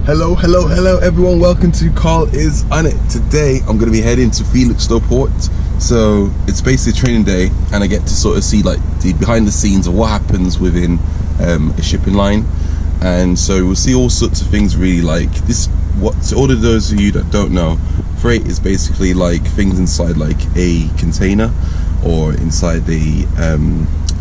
Hello everyone, welcome to Carl is on it. Today I'm going to be heading to Felixstowe port. So it's basically training day and I get to sort of see like the behind the scenes of what happens within a shipping line. And so we'll see all sorts of things really, like this. So all of those of you that don't know, freight is basically like things inside like a container or inside the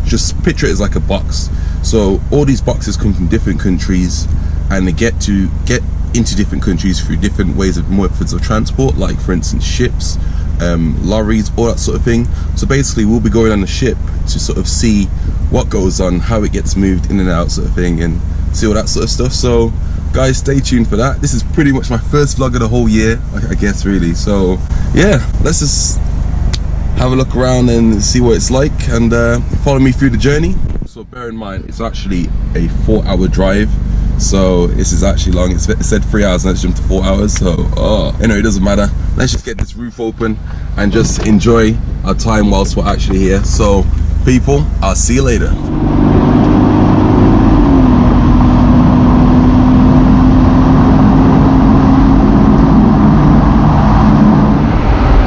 just picture it as like a box. So all these boxes come from different countries and they get into different countries through different ways of methods of transport, like for instance ships, lorries, all that sort of thing. So basically we'll be going on the ship to sort of see what goes on, how it gets moved in and out sort of thing, and see all that sort of stuff. So guys, stay tuned for that. This is pretty much my first vlog of the whole year, I guess, really. So yeah, let's just have a look around and see what it's like, and follow me through the journey. So bear in mind, it's actually a 4-hour drive. So this is actually long. It said 3 hours and let's jump to 4 hours. So anyway, it doesn't matter. Let's just get this roof open and just enjoy our time whilst we're actually here. So people, I'll see you later.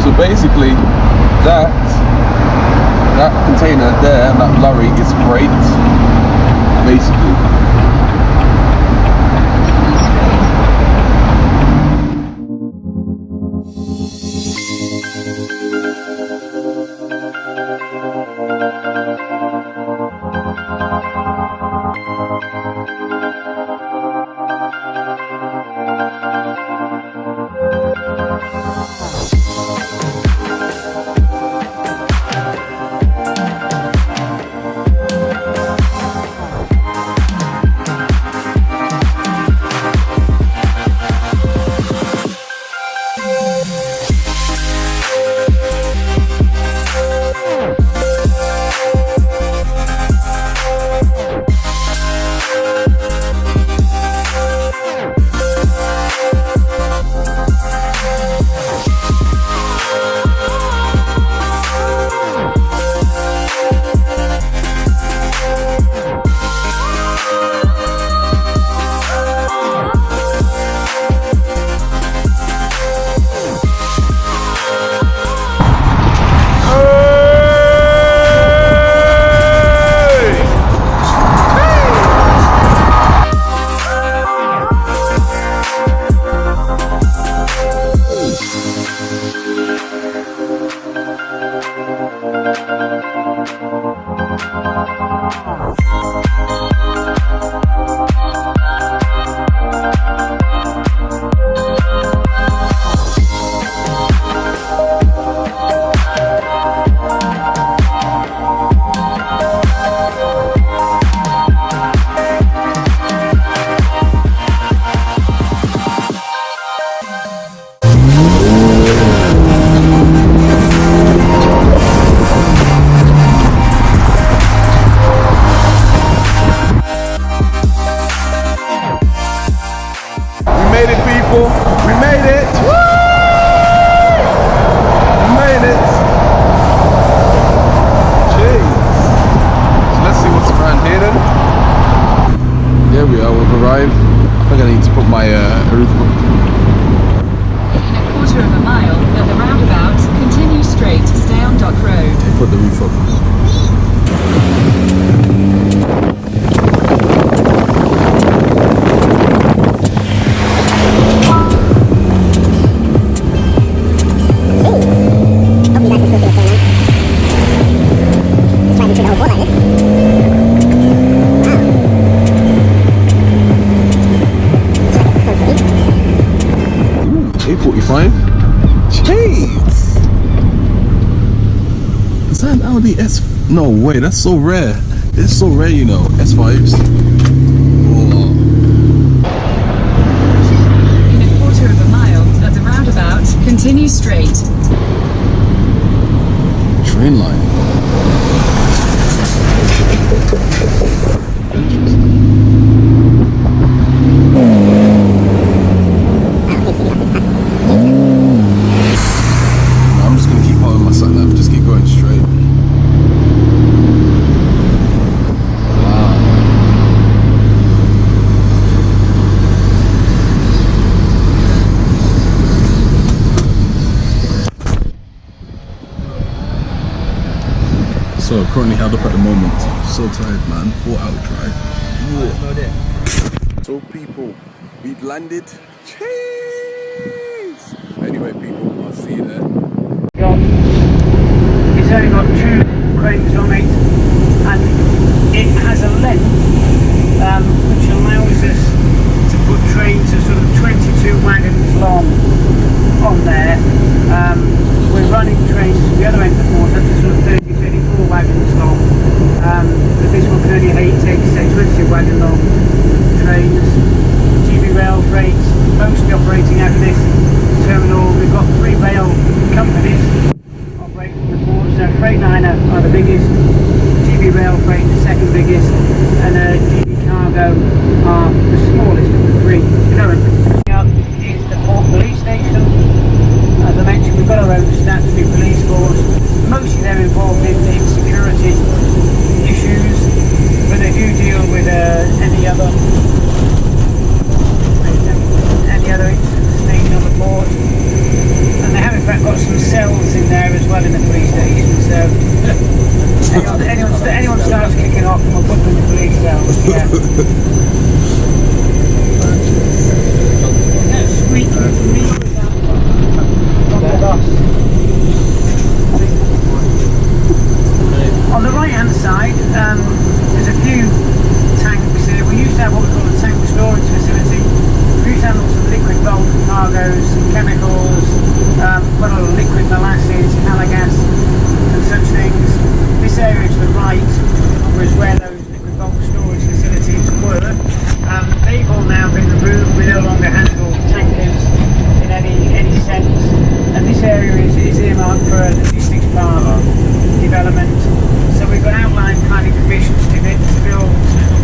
So basically that container there and that lorry is freight, basically. We made it! Woo! We made it! Jeez! So let's see what's around here then. There we are, we've arrived. I think I need to put my roof up. In a quarter of a mile, at the roundabout, continue straight to stay on Dock Road. Put the roof up. E85. Jeez! Is that an Audi S? No way, that's so rare. It's so rare, you know, S5s. Oh. In a quarter of a mile, at the roundabout, continue straight. Train line. I'm just gonna keep following my sat nav, just keep going straight. Wow. held up at the moment. So tired, man. 4-hour drive. So people, we've landed. Cheese! Anyway people, I'll see you there. It's only got 2 cranes on it, and it has a length which allows us to put trains of sort of 22 wagons long on there. We're running trains from the other end of the port up to sort of 34 wagons long, but this one can only take say 22 wagon long trains. GB rail freight mostly operating out of this terminal. We've got 3 rail companies operating from the port, so Freightliner are the biggest, GB rail freight the second biggest, and GB cargo are the smallest of the 3 currently. Up is the port police station. As I mentioned, we've got our own statutory police force. Mostly they're involved in security issues, but they do deal with any other incidents taken on the port. And they have in fact got some cells in there as well in the police station. So anyone starts kicking off, we'll put them in the police cells. Yeah. Is that squeaky for me? On the right hand side, there's a few tanks here. We used to have what we call a tank storage facility. We used to handle some liquid bulk cargoes, some chemicals, quite a lot of liquid molasses, halagas and such things. This area to the right was where those liquid bulk storage facilities were. They've all now been removed. We no longer handle tankers in any sense, and this area is earmarked for a logistics park development. So we've got outline planning permissions to build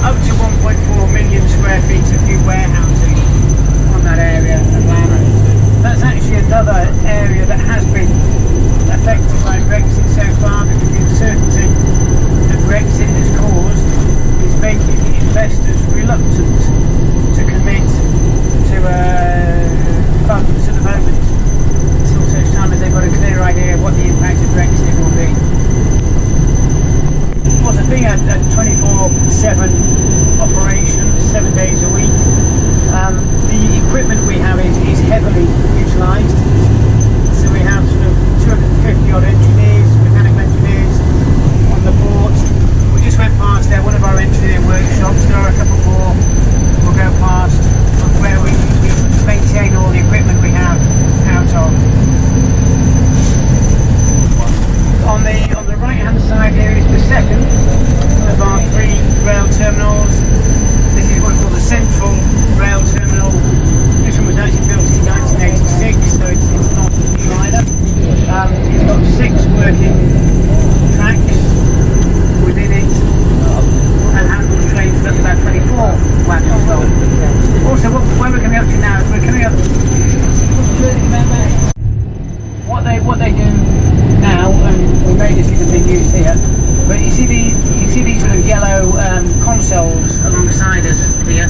up to 1.4 million square feet of new warehousing on that area of land. That's actually another area that has been affected by Brexit so far, because the uncertainty that Brexit has caused is making investors reluctant to commit to funds at the moment until such time as they've got a clear idea of what the impact of Brexit will be. Of course, being a 24/7 operation, 7 days a week, the equipment we have is heavily utilised. So we have sort of 250 odd engineers, mechanical engineers on the port. We just went past there, one of our engineering workshops. There are a couple more we'll go past where we maintain all the equipment we have out of. On the right hand side here is the second of our 3 rail terminals. This is what we call the central rail terminal. This one was actually built in 1986, so it's not new either. It's got 6 working tracks within it and handles trains up to about 24 wagons long. Also, where we're coming up to now is we're coming up. What they do now, and we may just see the big use here, but you see these sort of yellow consoles alongside us here.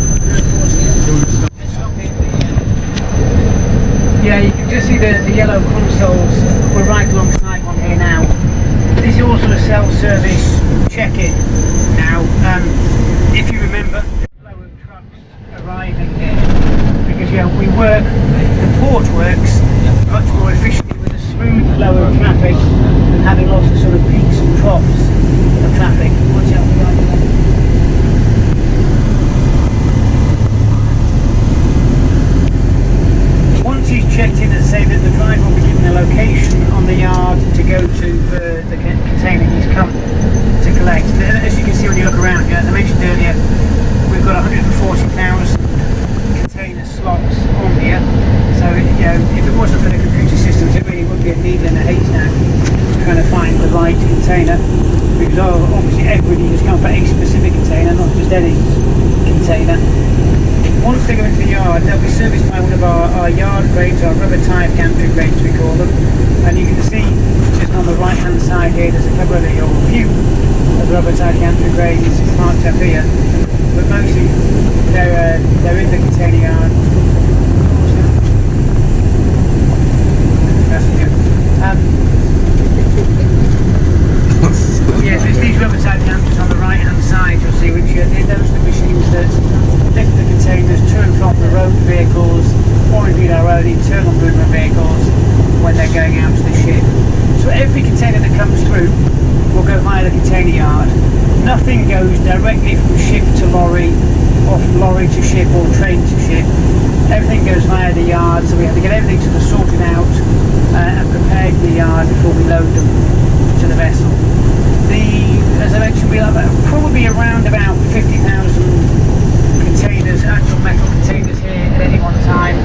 Yeah, you can just see the yellow consoles. We're right alongside one here now. This is all sort of self-service check-in now. If you remember, the flow of trucks arriving here, because we work, the port works much more efficiently with a smooth flow of traffic than having lots of sort of peaks and troughs of traffic. Watch out behind you. Once he's checked in and say that the driver will be given a location on the yard to go to for the container he's come to collect. As you can see when you look around, as I mentioned earlier, we've got 140,000 container slots on here. So if it wasn't for the computer systems, it really would be a needle in a haystack trying to find the right container, because obviously everybody has come for a specific container, not just any container. Once they go into the yard, they'll be serviced by one of our yard cranes, our rubber tyre gantry cranes we call them, and you can see just on the right hand side here there's a couple of or a few of the rubber tyre gantry cranes parked up here, but mostly they're in the container yard. Yes, it's these rubber always need our own internal movement vehicles when they're going out to the ship. So every container that comes through will go via the container yard. Nothing goes directly from ship to lorry, or from lorry to ship, or train to ship. Everything goes via the yard, so we have to get everything sort of sorted out and prepared in the yard before we load them to the vessel. As I mentioned, we have probably around about 50,000 containers, actual metal containers here at any one time.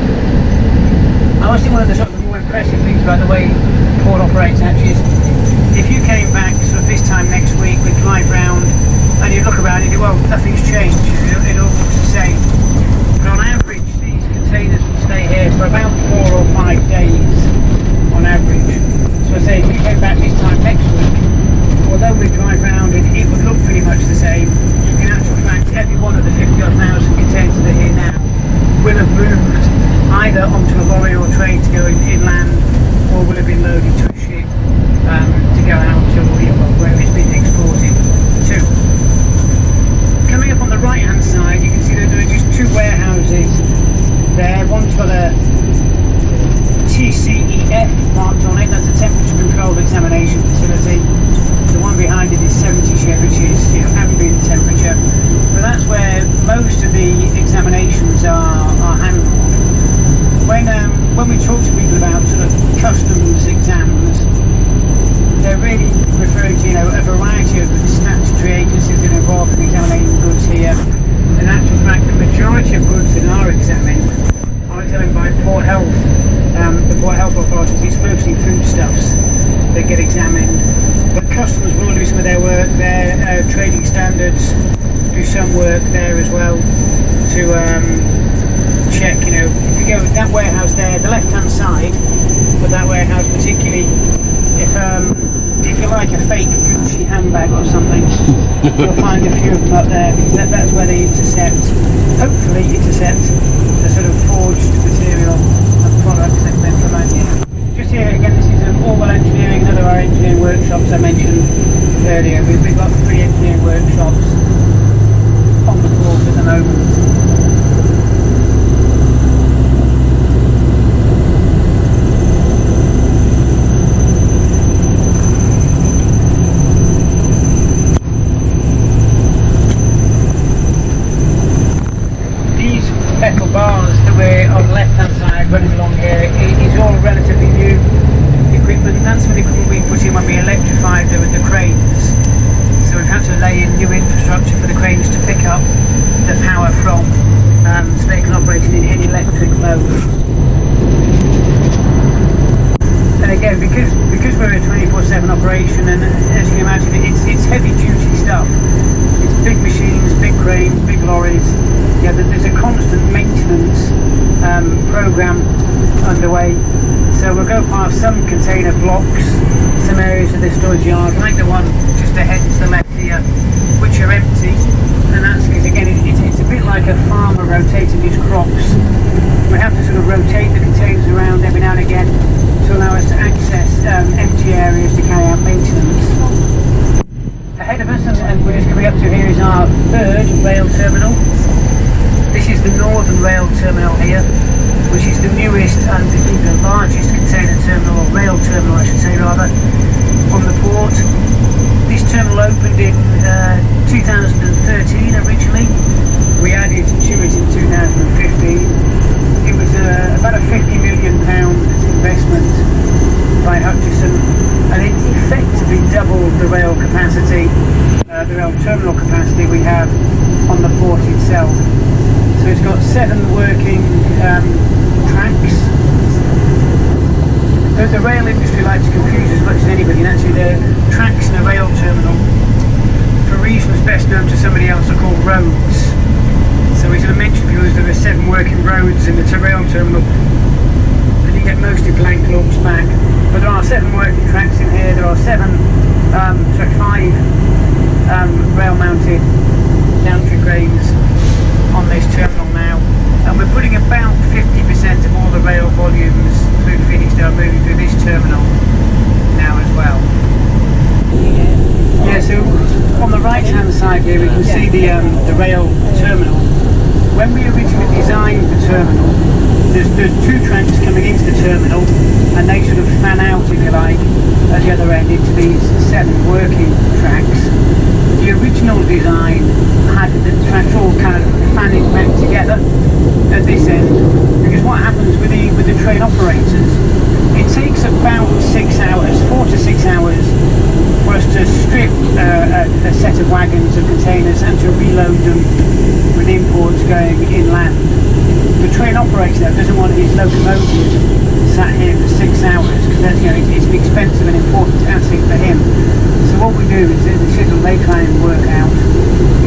I always think one of the sort of more impressive things about the way the port operates actually is, if you came back sort of this time next week, we'd drive round and you look around and you go, well, nothing's changed, it all looks the same. But on average, these containers will stay here for about 4 or 5 days on average. So I say, if you came back this time next week, although we drive round it would look pretty much the same. In actual fact, every one of the 50,000 containers that are here now will have moved either onto a lorry or train to go inland, or will have been loaded to a ship to go out to where it's been exported to. Coming up on the right hand side, you can see that there are just 2 warehouses there. One's got a TCEF marked on it, that's a temperature controlled examination facility. The one behind it is 70 shed, which is ambient temperature. But that's where most of the examinations are handled. When we talk to people about sort of customs exams, they're really referring to a variety of statutory agencies that are involved in examining goods here. In actual fact, the majority of goods that are examined by Port Health. The Port Health authorities, it's mostly foodstuffs that get examined. But customs will do some of their work there, trading standards do some work there as well to check, if you go with that warehouse there, the left hand side of that warehouse particularly, if you like a fake Gucci handbag or something, you'll find a few of them up there, because that's where they hopefully intercept the sort of forged material and products that they're promoting. Just here again, this is Orwell Engineering, another of our engineering workshops I mentioned earlier. We've got 3 engineering workshops on the port at the moment. Metal bars that we're on the left hand side running along here is all relatively new equipment. That's some of the equipment we put in when we electrified the cranes. So we've had to lay in new infrastructure for the cranes to pick up the power from, so they can operate in electric mode. And again, because we're a 24/7 operation, and as you can imagine, it's heavy duty stuff. It's big machines, big cranes, big lorries. Yeah, there's a constant maintenance program underway. So we'll go past some container blocks, some areas of the storage yard, like the one just ahead to the left here, which are empty. And that's because, again, it's a bit like a farmer rotating his crops. We have to sort of rotate the containers around every now and again to allow us to access empty areas to carry out maintenance. Ahead of us, and we're just coming up to here, is our 3rd rail terminal. This is the Northern Rail Terminal here, which is the newest and the largest container terminal, or rail terminal I should say rather, on the port. This terminal opened in 2013 originally. We added to it in 2015. It was about a £50 million investment by Hutchison, and it effectively doubled the rail capacity, the rail terminal capacity we have on the port itself. So it's got 7 working tracks. The rail industry likes to confuse as much as anybody, and actually the tracks in a rail terminal, for reasons best known to somebody else, are called roads. So we sort of mention to people there are 7 working roads in the rail terminal, and you get mostly blank looks back. But there are 7 working tracks in here. There are 5 rail-mounted gantry cranes on this terminal now, and we're putting about 50% of all the rail volumes through Felixstowe moving through this terminal now as well. Yeah, so on the right hand side here we can see the rail terminal. When we originally designed the terminal, there's two tracks coming into the terminal, and they sort of fan out, if you like, at the other end into these 7 working tracks. The original design had the tracks all kind of fanning back together at this end, because what happens with the train operators, it takes about 6 hours, 4 to 6 hours, for us to strip a set of wagons of containers and to reload them with imports going inland. The train operator doesn't want his locomotive sat here for 6 hours, because it's an expensive and important asset for him. So what we do is, the schedule they try and work out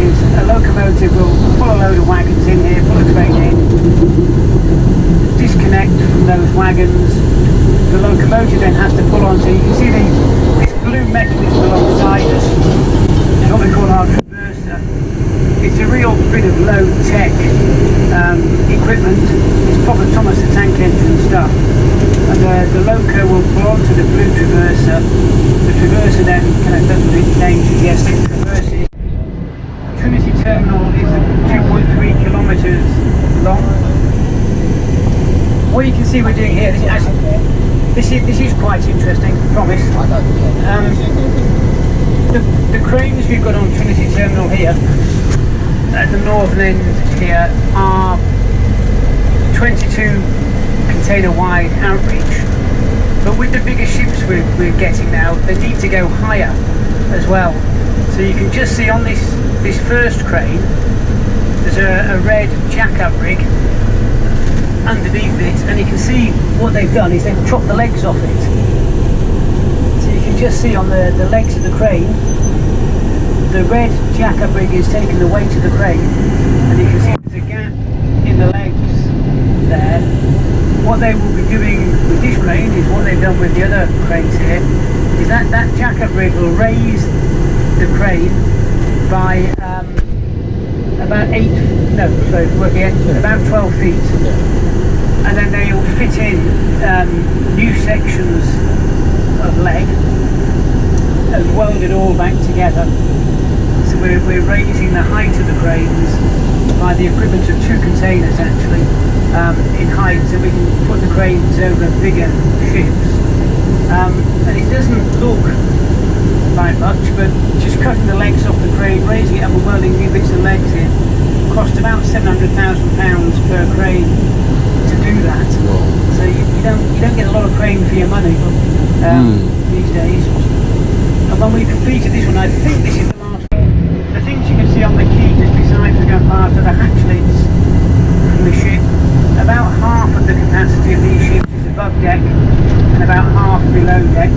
is a locomotive will pull a load of wagons in here, pull a train in, disconnect from those wagons. The locomotive then has to pull on, so you can see this blue mechanism alongside us is what we call our traverser. It's a real bit of low-tech equipment. It's proper Thomas the Tank Engine stuff. And the loco will pull onto the blue traverser. The traverser then kind of does what it claims, yes, it traverses. Trinity Terminal is 2.3 kilometres long. What you can see we're doing here, this is quite interesting, I promise. The cranes we've got on Trinity Terminal here, at the northern end here, are 22 container wide outreach. But with the bigger ships we're getting now, they need to go higher as well. So you can just see on this first crane, there's a red jack-up rig underneath it, and you can see what they've done is they've chopped the legs off it. So you can just see on the legs of the crane, the red jack-up rig is taking the weight of the crane, and you can see there's a gap in the legs there. What they will be doing with this crane is what they've done with the other cranes here, is that jack-up rig will raise the crane by about 12 feet. And then they'll fit in new sections of leg and weld it all back together. So we're raising the height of the cranes by the equivalent of 2 containers actually in height, so we can put the cranes over bigger ships. And it doesn't look like much, but just cutting the legs off the crane, raising it up and welding new bits of legs in, cost about £700,000 per crane to do that. So you don't get a lot of crane for your money these days. And when we completed this one, I think this is the last one. The things you can see on the key just besides the gun part are the hatch lids from the ship. About half of the capacity of these ships is above deck and about half below deck.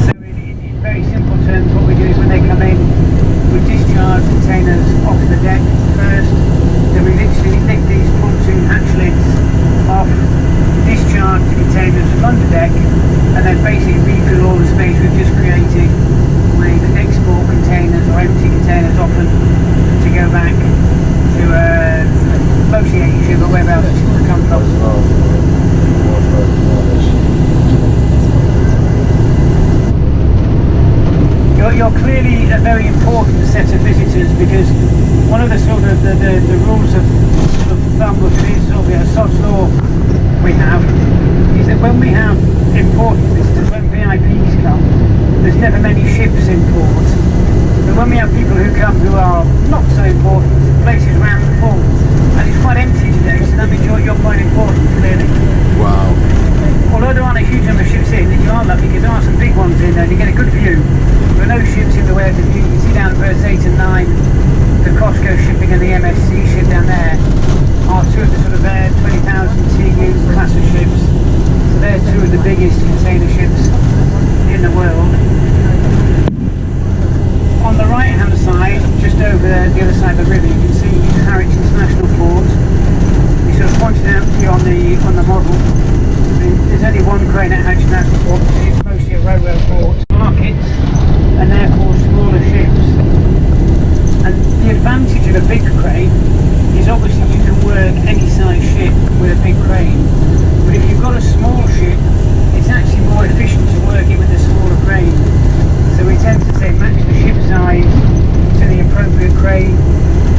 So in very simple terms, what we do is when they come in, we discharge containers off the deck first, then we literally lift these pontoon hatch lids off, discharge the containers from under deck, and then basically refill all the space we've just created with export containers or empty containers often to go back to mostly Asia, but wherever else it's going to come from. You're clearly a very important set of visitors, because one of the sort of the rules of thumb of this sort of SOTS law we have is that when we have important visitors, when VIPs come, there's never many ships in port. But when we have people who come who are not so important, the place is rammed full, and it's quite empty today, so that means you're quite important, clearly. Wow. Although there aren't a huge number of ships in, you are lucky because there are some big ones in there and you get a good view. There are no ships in the way of the view. You can see down verse 8 and 9, the Costco shipping and the MSC ship down there are 2 of the sort of 20,000 TU class of ships. So they're 2 of the biggest container ships in the world. On the right hand side, just over the other side of the river, you can see Harwich International Port. We sort of pointed out to you on the model. There's only one crane at Harwich International Port, it's mostly a railroad port. Markets, and therefore smaller ships. And the advantage of a big crane is obviously you can work any size ship with a big crane. But if you've got a small ship, it's actually more efficient to work it with a smaller crane. So we tend to say match the ship size to the appropriate crane.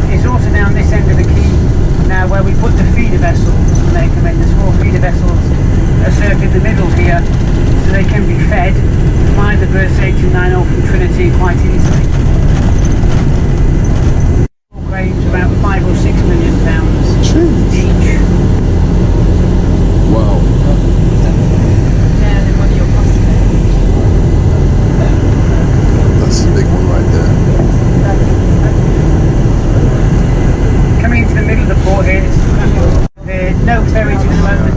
It's also down this end of the quay now where we put the feeder vessels when they come in, the small feeder waiting at the moment.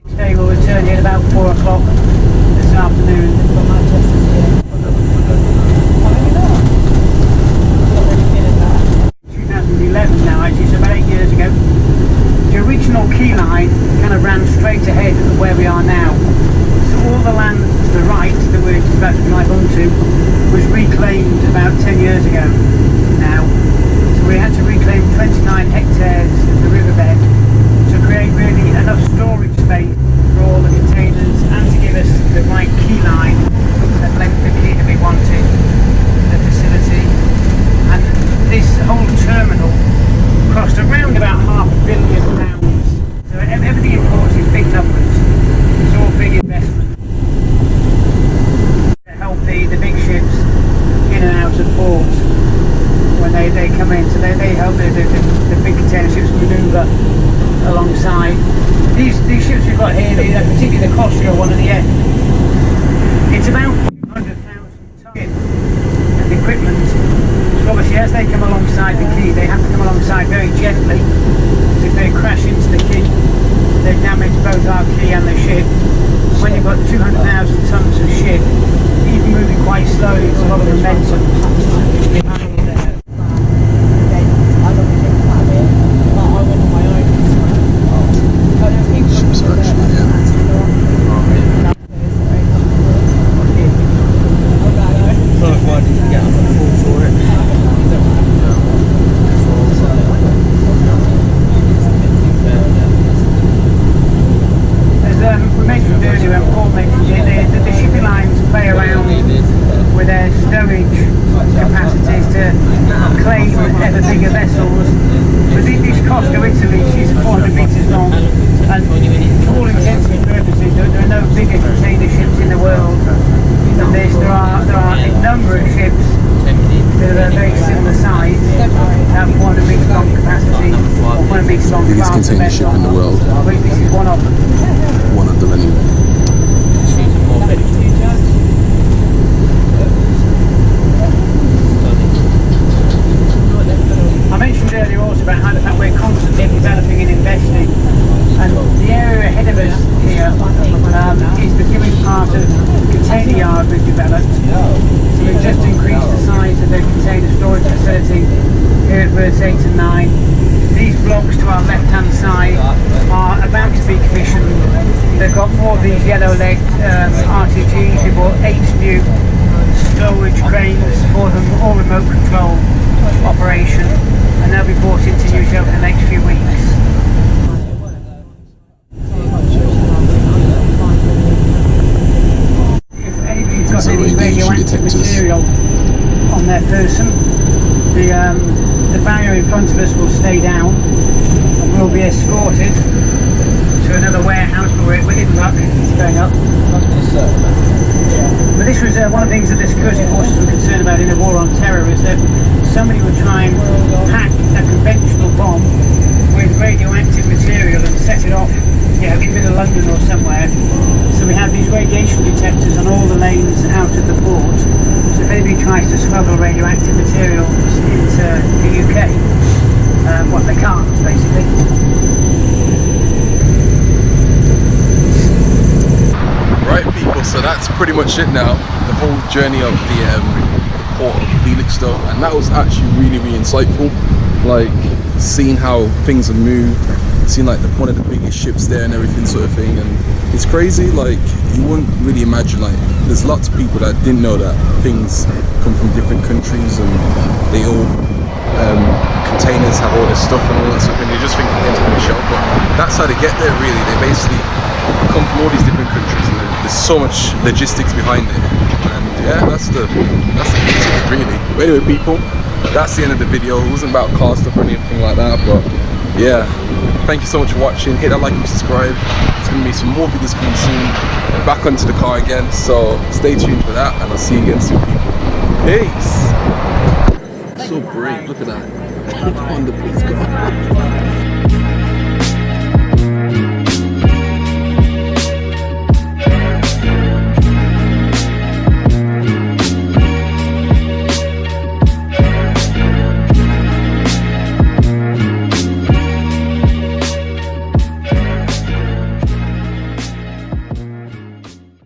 The next day we'll return here at about 4 o'clock this afternoon. 2011 now, actually, so about 8 years ago. The original key line kind of ran straight ahead of where we are now. So all the land to the right that we're about to drive onto was reclaimed about 10 years ago now. So we had to reclaim 29 hectares of the riverbed to create really enough storage space for all the containers and to give us the right key line and length of key that we wanted for the facility. And this whole terminal cost around about £500 million. So everything imported is big numbers. It's all big investment to help the big ships in and out of port when they come in. So they help the big container ships manoeuvre alongside. These ships we've got here, particularly the Costco one at the end, it's about 200,000 tons of equipment. So obviously as they come alongside the quay, they have to come alongside very gently, because if they crash into the quay, they damage both our quay and the ship. And when you've got 200,000 tons of ship, even moving quite slowly, it's a lot of momentum. Ships are actually, yeah. We mentioned earlier, and Paul mentioned it, the shipping lines play around with their stowage capacities to claim ever bigger vessels. But this Costco Italy, she's 400 metres long, and for all intents and purposes, there are no bigger container ships in the world than this. There are a number of ships that are very similar size, have 400 metres long capacity, or 100 metres long. Biggest container ship in the world. This is one of them. One of them anyway. I mentioned earlier also about how the fact we're constantly developing and investing, and the area ahead of us here is becoming part of the container yard we've developed. So we've just increased the size of the container storage facility here at berths 8 and 9. These blocks to our left hand side are about to be commissioned. They've got more of these yellow-legged RTGs. We bought 8 new stowage cranes for them, all remote control operation, and they'll be brought into use over the next few weeks. If anybody's got any radioactive material on their person, the barrier in front of us will stay down and we'll be escorted to another warehouse, but we're in luck, it's going up. But this was one of the things that the security forces were concerned about in the war on terror, is that somebody would try and pack a conventional bomb with radioactive material and set it off, in the middle of London or somewhere. So we have these radiation detectors on all the lanes out of the port. So if anybody tries to smuggle radioactive materials into the UK, well, they can't, basically. Right, people, so that's pretty much it now. The whole journey of the port of Felixstowe, and that was actually really insightful. Like, seeing how things have moved, seeing like one of the biggest ships there and everything sort of thing, and it's crazy. Like, you wouldn't really imagine, like, there's lots of people that didn't know that things come from different countries and they all containers have all this stuff and all that stuff, and you just think it's going to show, but that's how they get there really. They basically come from all these different countries, and there's so much logistics behind it, and yeah, that's the beauty of it really. But anyway, people, that's the end of the video. It wasn't about car stuff or anything like that, but yeah, thank you so much for watching. Hit that like and subscribe. There's going to be some more videos coming soon. I'm back onto the car again, so stay tuned for that, and I'll see you again soon, people. Peace. So brave, look at that. On the police car.